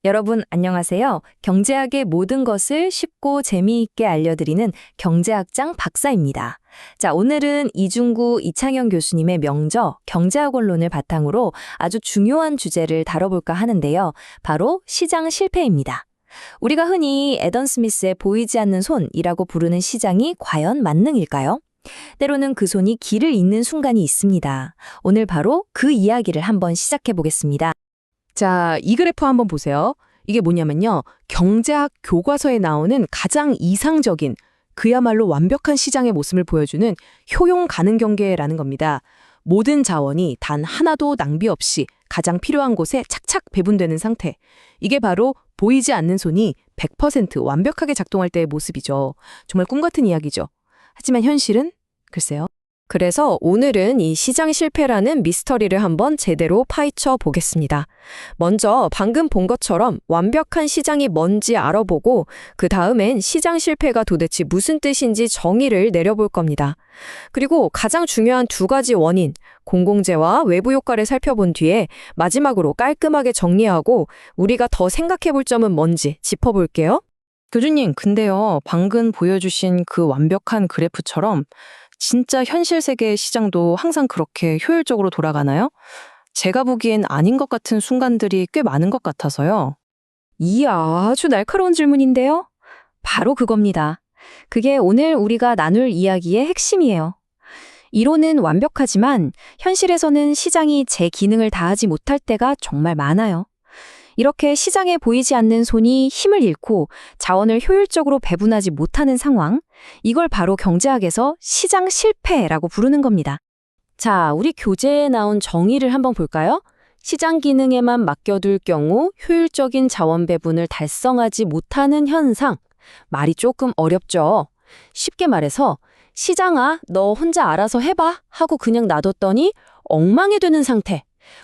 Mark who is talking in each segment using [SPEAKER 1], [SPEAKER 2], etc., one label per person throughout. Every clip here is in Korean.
[SPEAKER 1] 여러분, 안녕하세요. 경제학의 모든 것을 쉽고 재미있게 알려드리는 경제학장 박사입니다. 자, 오늘은 이중구 이창현 교수님의 명저 경제학원론을 바탕으로 아주 중요한 주제를 다뤄볼까 하는데요. 바로 시장 실패입니다. 우리가 흔히 애던 스미스의 보이지 않는 손이라고 부르는 시장이 과연 만능일까요? 때로는 그 손이 길을 잇는 순간이 있습니다. 오늘 바로 그 이야기를 한번 시작해 보겠습니다.
[SPEAKER 2] 자, 이 그래프 한번 보세요. 이게 뭐냐면요. 경제학 교과서에 나오는 가장 이상적인, 그야말로 완벽한 시장의 모습을 보여주는 효용 가능 경계라는 겁니다. 모든 자원이 단 하나도 낭비 없이 가장 필요한 곳에 착착 배분되는 상태. 이게 바로 보이지 않는 손이 100% 완벽하게 작동할 때의 모습이죠. 정말 꿈 같은 이야기죠. 하지만 현실은? 글쎄요.
[SPEAKER 3] 그래서 오늘은 이 시장 실패라는 미스터리를 한번 제대로 파헤쳐 보겠습니다. 먼저 방금 본 것처럼 완벽한 시장이 뭔지 알아보고 그 다음엔 시장 실패가 도대체 무슨 뜻인지 정의를 내려볼 겁니다. 그리고 가장 중요한 두 가지 원인, 공공재와 외부 효과를 살펴본 뒤에 마지막으로 깔끔하게 정리하고 우리가 더 생각해 볼 점은 뭔지 짚어볼게요.
[SPEAKER 2] 교수님, 근데요. 방금 보여주신 그 완벽한 그래프처럼 진짜 현실 세계의 시장도 항상 그렇게 효율적으로 돌아가나요? 제가 보기엔 아닌 것 같은 순간들이 꽤 많은 것 같아서요.
[SPEAKER 1] 이야, 아주 날카로운 질문인데요. 바로 그겁니다. 그게 오늘 우리가 나눌 이야기의 핵심이에요. 이론은 완벽하지만 현실에서는 시장이 제 기능을 다하지 못할 때가 정말 많아요. 이렇게 시장에 보이지 않는 손이 힘을 잃고 자원을 효율적으로 배분하지 못하는 상황, 이걸 바로 경제학에서 시장 실패라고 부르는 겁니다. 자, 우리 교재에 나온 정의를 한번 볼까요? 시장 기능에만 맡겨둘 경우 효율적인 자원 배분을 달성하지 못하는 현상. 말이 조금 어렵죠? 쉽게 말해서 시장아, 너 혼자 알아서 해봐 하고 그냥 놔뒀더니 엉망이 되는 상태.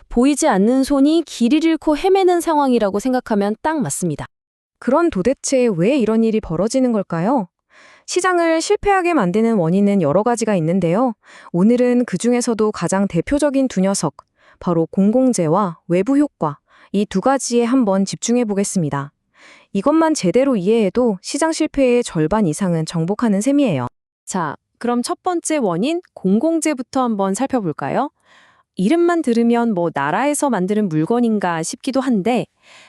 [SPEAKER 1] 보이지 않는 손이 길을 잃고 헤매는 상황이라고 생각하면 딱 맞습니다.
[SPEAKER 3] 그럼 도대체 왜 이런 일이 벌어지는 걸까요? 시장을 실패하게 만드는 원인은 여러 가지가 있는데요. 오늘은 그중에서도 가장 대표적인 두 녀석, 바로 공공재와 외부 효과, 이 두 가지에 한번 집중해 보겠습니다. 이것만 제대로 이해해도 시장 실패의 절반 이상은 정복하는 셈이에요.
[SPEAKER 2] 자, 그럼 첫 번째 원인, 공공재부터 한번 살펴볼까요? 이름만 들으면 뭐 나라에서 만드는 물건인가 싶기도 한데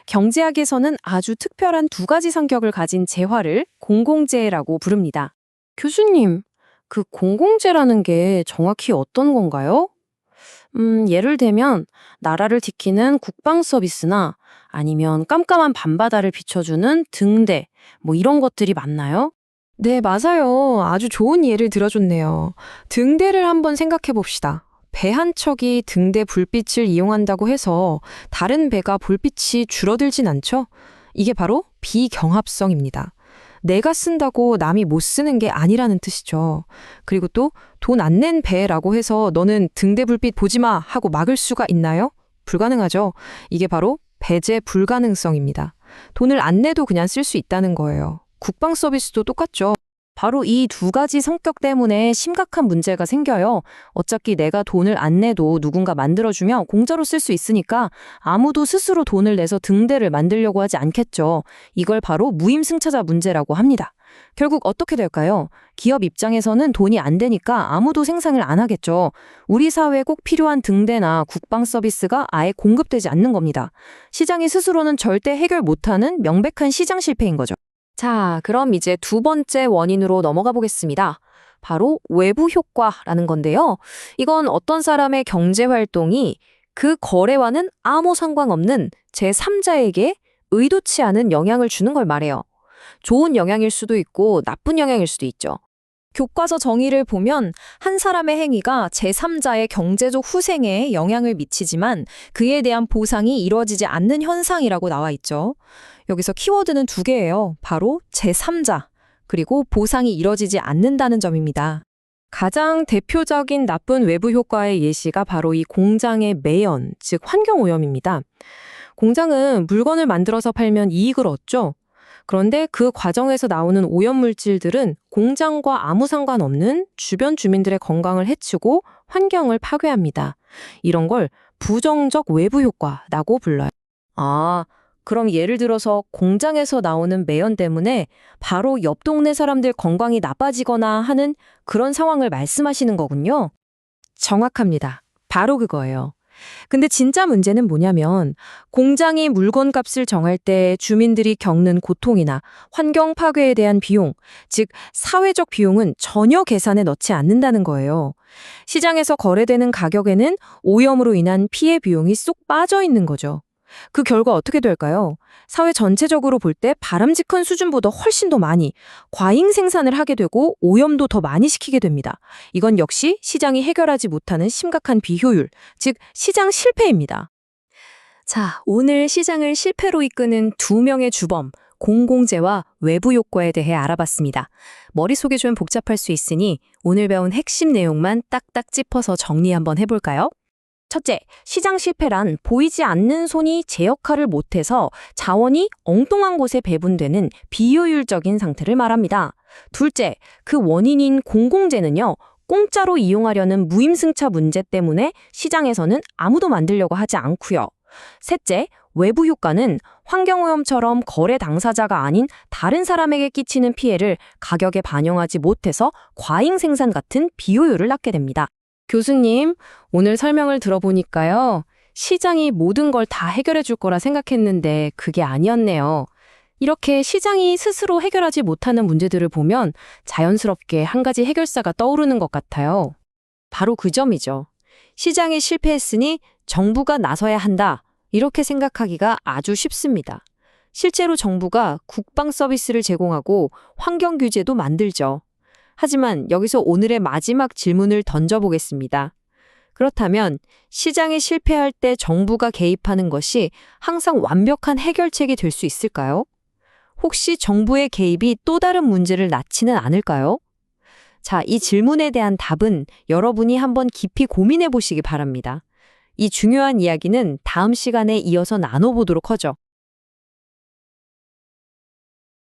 [SPEAKER 2] 경제학에서는 아주 특별한 두 가지 성격을 가진 재화를 공공재라고 부릅니다. 교수님, 그 공공재라는 게 정확히 어떤 건가요? 예를 들면 나라를 지키는 국방 서비스나 아니면 깜깜한 밤바다를 비춰주는 등대, 뭐 이런 것들이 맞나요?
[SPEAKER 3] 네, 맞아요. 아주 좋은 예를 들어줬네요. 등대를 한번 생각해 봅시다. 배 한 척이 등대 불빛을 이용한다고 해서 다른 배가 불빛이 줄어들진 않죠? 이게 바로 비경합성입니다. 내가 쓴다고 남이 못 쓰는 게 아니라는 뜻이죠. 그리고 또 돈 안 낸 배라고 해서 너는 등대 불빛 보지 마 하고 막을 수가 있나요? 불가능하죠. 이게 바로 배제 불가능성입니다. 돈을 안 내도 그냥 쓸 수 있다는 거예요. 국방 서비스도 똑같죠. 바로 이 두 가지 성격 때문에 심각한 문제가 생겨요. 어차피 내가 돈을 안 내도 누군가 만들어주면 공짜로 쓸 수 있으니까 아무도 스스로 돈을 내서 등대를 만들려고 하지 않겠죠. 이걸 바로 무임승차자 문제라고 합니다. 결국 어떻게 될까요? 기업 입장에서는 돈이 안 되니까 아무도 생산을 안 하겠죠. 우리 사회에 꼭 필요한 등대나 국방 서비스가 아예 공급되지 않는 겁니다. 시장이 스스로는 절대 해결 못하는 명백한 시장 실패인 거죠. 자, 그럼 이제 두 번째 원인으로 넘어가 보겠습니다. 바로 외부 효과라는 건데요. 이건 어떤 사람의 경제 활동이 그 거래와는 아무 상관없는 제3자에게 의도치 않은 영향을 주는 걸 말해요. 좋은 영향일 수도 있고 나쁜 영향일 수도 있죠. 교과서 정의를 보면 한 사람의 행위가 제3자의 경제적 후생에 영향을 미치지만 그에 대한 보상이 이루어지지 않는 현상이라고 나와 있죠. 여기서 키워드는 두 개예요. 바로 제3자, 그리고 보상이 이루어지지 않는다는 점입니다. 가장 대표적인 나쁜 외부 효과의 예시가 바로 이 공장의 매연, 즉 환경오염입니다. 공장은 물건을 만들어서 팔면 이익을 얻죠. 그런데 그 과정에서 나오는 오염물질들은 공장과 아무 상관없는 주변 주민들의 건강을 해치고 환경을 파괴합니다. 이런 걸 부정적 외부 효과라고 불러요.
[SPEAKER 1] 아,
[SPEAKER 2] 그럼 예를 들어서 공장에서 나오는 매연 때문에 바로 옆 동네 사람들 건강이 나빠지거나 하는 그런 상황을 말씀하시는 거군요. 정확합니다. 바로 그거예요. 근데 진짜 문제는 뭐냐면 공장이 물건값을 정할 때 주민들이 겪는 고통이나 환경 파괴에 대한 비용, 즉 사회적 비용은 전혀 계산에 넣지 않는다는 거예요. 시장에서 거래되는 가격에는 오염으로 인한 피해 비용이 쏙 빠져 있는 거죠. 그 결과 어떻게 될까요? 사회 전체적으로 볼 때 바람직한 수준보다 훨씬 더 많이 과잉 생산을 하게 되고 오염도 더 많이 시키게 됩니다. 이건 역시 시장이 해결하지 못하는 심각한 비효율, 즉 시장 실패입니다. 자, 오늘 시장을 실패로 이끄는 두 명의 주범, 공공재와 외부 효과에 대해 알아봤습니다. 머릿속이 좀 복잡할 수 있으니 오늘 배운 핵심 내용만 딱딱 짚어서 정리 한번 해볼까요? 첫째, 시장 실패란 보이지 않는 손이 제 역할을 못해서 자원이 엉뚱한 곳에 배분되는 비효율적인 상태를 말합니다. 둘째, 그 원인인 공공재는요, 공짜로 이용하려는 무임승차 문제 때문에 시장에서는 아무도 만들려고 하지 않고요. 셋째, 외부 효과는 환경오염처럼 거래 당사자가 아닌 다른 사람에게 끼치는 피해를 가격에 반영하지 못해서 과잉 생산 같은 비효율을 낳게 됩니다. 교수님, 오늘 설명을 들어보니까요. 시장이 모든 걸 다 해결해 줄 거라 생각했는데 그게 아니었네요. 이렇게 시장이 스스로 해결하지 못하는 문제들을 보면 자연스럽게 한 가지 해결사가 떠오르는 것 같아요. 바로 그 점이죠. 시장이 실패했으니 정부가 나서야 한다. 이렇게 생각하기가 아주 쉽습니다. 실제로 정부가 국방 서비스를 제공하고 환경 규제도 만들죠. 하지만 여기서 오늘의 마지막 질문을 던져보겠습니다. 그렇다면 시장이 실패할 때 정부가 개입하는 것이 항상 완벽한 해결책이 될 수 있을까요? 혹시 정부의 개입이 또 다른 문제를 낳지는 않을까요? 자, 이 질문에 대한 답은 여러분이 한번 깊이 고민해 보시기 바랍니다. 이 중요한 이야기는 다음 시간에 이어서 나눠보도록 하죠.